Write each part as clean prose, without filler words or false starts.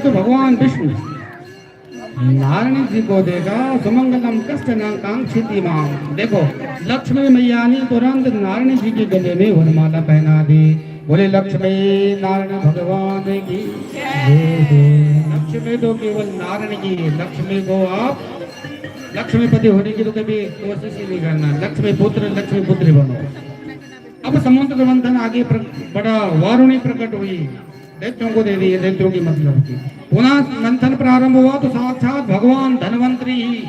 तो भगवान विष्णु नारायण जी को देखा, सुमंगलम कष्ट न कांक्षिति माम। देखो लक्ष्मी मैया ने तुरंत नारायण जी के गले में वरमाला पहना दी। बोले लक्ष्मी नारायण भगवान की जय। लक्ष्मी तो केवल नारायण की, लक्ष्मी को आप लक्ष्मीपति होने की तो कभी कोशिश ही नहीं करना। लक्ष्मी पुत्री बनो। अब समुद्र मंथन आगे बड़ा वारुणी प्रकट हुई, दैत्यों को दे दी, दैत्यों की मतलब की। पुनः मंथन प्रारंभ हुआ तो साक्षात भगवान धनवंतरी ही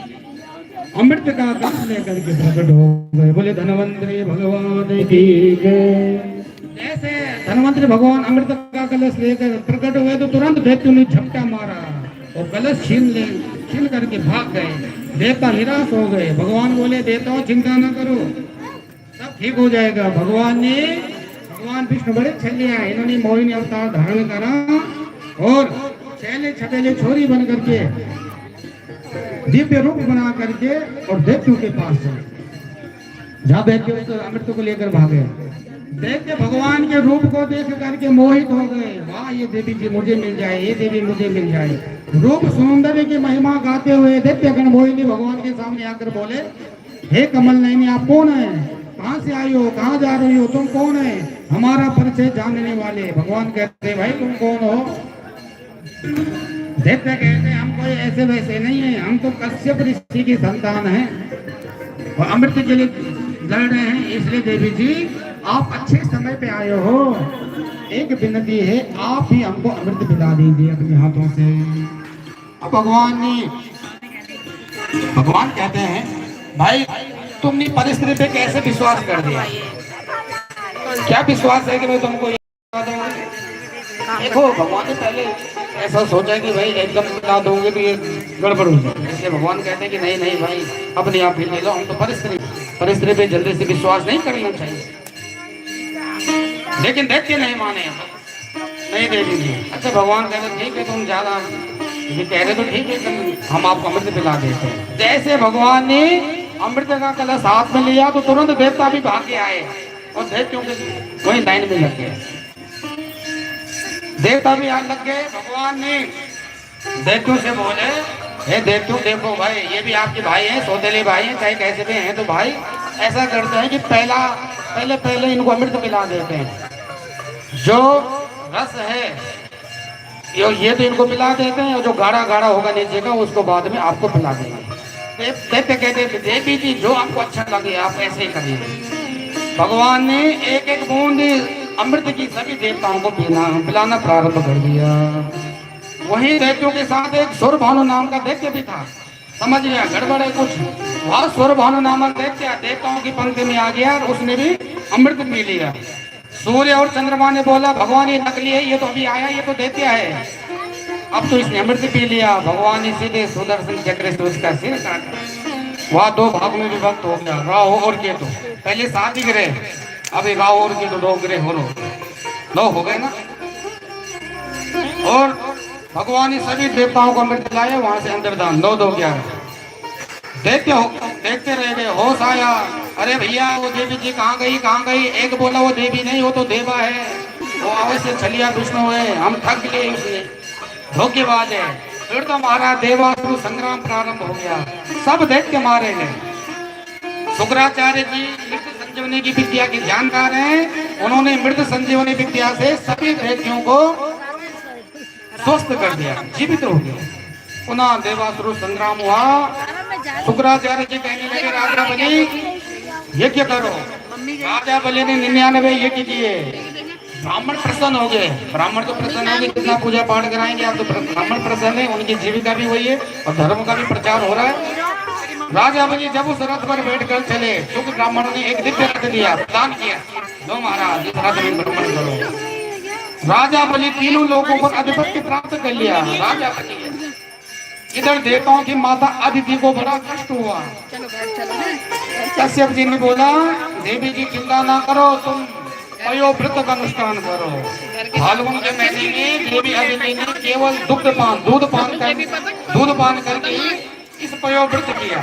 अमृत का कलश लेकर के प्रकट हो गए। बोले धनवंतरी भगवान की जय। जैसे धनवंतरी भगवान अमृत का कलश लेकर प्रकट हुए तो तुरंत दैत्यों ने झपटा मारा और कलश छीन करके भाग गए। देवता निराश हो गए। भगवान बोले देवताओं चिंता न करो, सब ठीक हो जाएगा। भगवान विष्णु बड़े छल्ले हैं, इन्होंने मोहिनी अवतार धारण करा और छैले छपेले छोरी बन करके दिव्य रूप बना करके और दैत्यों के पास गए। जहाँ दैत्य उस अमृत को लेकर भागे, दैत्य भगवान के रूप को देख करके मोहित हो गए। वाह, ये देवी जी मुझे मिल जाए, ये देवी मुझे मिल जाए। रूप सौंदर्य की महिमा गाते हुए दैत्य गण मोहिनी भगवान के सामने आकर बोले, हे कमल नयनी आप कौन है, कहाँ से आई हो, कहाँ जा रही हो, तुम कौन है, हमारा परिचय जानने वाले। भगवान कहते भाई तुम कौन हो। दैत्य कहते हम कोई ऐसे वैसे नहीं है, हम तो कश्यप ऋषि की संतान हैं और अमृत के लिए लड़ रहे हैं, इसलिए देवी जी आप अच्छे समय पे आए हो। एक विनती है, आप ही हमको अमृत पिला दीजिए अपने हाथों से। अब भगवान कहते हैं भाई तुमने परिस्थिति पे कैसे विश्वास कर दिया, क्या विश्वास है कि मैं तुमको देखो। भगवान ने पहले ऐसा सोचा कि भाई एकदम पिला दोगे तो ये गड़बड़ हो जाए, इसलिए भगवान कहते हैं कि नहीं नहीं भाई अपने आप ही ले लो। हम तो परिस्थिति पे जल्दी से विश्वास नहीं करना चाहिए। लेकिन दैत्य नहीं माने, नहीं दे दीजिए। अच्छा भगवान कहते ठीक है तुम ज्यादा ये कह रहे तो ठीक है, हम आपको अमृत पिला देते हैं। जैसे भगवान ने अमृत का कलश हाथ में लिया तो तुरंत देवता भी भाग के आए और दैत्यों के वही लाइन में लग गए। देवता भी यहाँ लग गए। भगवान ने दैत्यों से बोले, हे दैत्यों देखो भाई ये भी आपके भाई हैं, सौतेले भाई हैं, चाहे कैसे भी हैं, तो भाई ऐसा करते हैं कि पहले इनको अमृत पिला देते हैं। जो रस है ये तो इनको पिला देते हैं, और जो गाढ़ा गाढ़ा होगा नीचे का उसको बाद में आपको पिला देंगे। दैत्य कहते देवी जी जो आपको अच्छा लगे आप ऐसे ही करिए। भगवान ने एक एक बूंद अमृत की सभी देवताओं को पिलाना प्रारंभ कर दिया। वहीं दैत्यों के साथ एक सुरभानु नाम का दैत्य भी था। समझ गया गड़बड़ है कुछ। वह सुरभानु नामक दैत्य देवताओं की पंक्ति में आ गया और उसने भी अमृत पी लिया। सूर्य और चंद्रमा ने बोला भगवान ये नकली है, ये तो अभी आया, ये तो दैत्य है, अब तो इसने अमृत पी लिया। भगवान ने सीधे सुदर्शन चक्र से उसका सिर काटा। वह दो भागों में विभक्त हो गया, राहु और केतु। पहले 7 ही ग्रह, अभी राहु और केतु 2 ग्रह हो 9 हो गए ना। और भगवान ने सभी देवताओं को अमृत लाया, वहां से अंतर्धान 9 2 11। देखते रह गए, होश आया, अरे भैया वो देवी जी कहाँ गई। एक बोला वो देवी नहीं वो तो देवा है, वो अवश्य छलिया विष्णु है, हम ठग लिए, उसने धोखेबाज है। फिर तो हमारा देवासुर संग्राम प्रारंभ हो गया, सब दैत्य मारे गए। शुक्राचार्य जी मृत संजीवनी की विद्या के जानकार हैं, उन्होंने मृत संजीवनी विद्या से सभी दैत्यों को स्वस्थ कर दिया, जीवित हो गया। पुनः देवासुर संग्राम हुआ। शुक्राचार्य जी कहने लगे राजा बलि यज्ञ करो। राजा बलि ने 99 यज्ञ किए। ब्राह्मण प्रसन्न हो गए। ब्राह्मण तो प्रसन्न हो गए, कितना पूजा पाठ कराएंगे आप, तो ब्राह्मण प्रसन्न है, उनकी जीविका भी हुई है और धर्म का भी प्रचार हो रहा है। राजा बलि जब उस रथ पर बैठकर चले, शुक्र ब्राह्मणों ने एक दिव्य रथ दिया, प्रदान किया, लो महाराज इस रथ में भ्रमण करो। राजा बलि तीनों लोगों पर आधिपत्य प्राप्त कर लिया। राजा बलि इधर देवताओं की माता अदिति को बड़ा कष्ट हुआ। कश्यप जी ने बोला देवी जी चिंता ना करो, तुम पयोव्रत का अनुष्ठान करो। फाल्गुन के महीने में देवी अदिति ने केवल दूध पान करके इस पयोव्रत किया।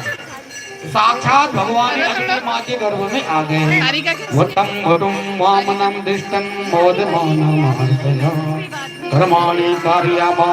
साक्षात भगवान अदिति माँ के गर्भ में आ गए। वतम वरुम वामनम दृष्टम मोदमानम कर्माणि कार्यामा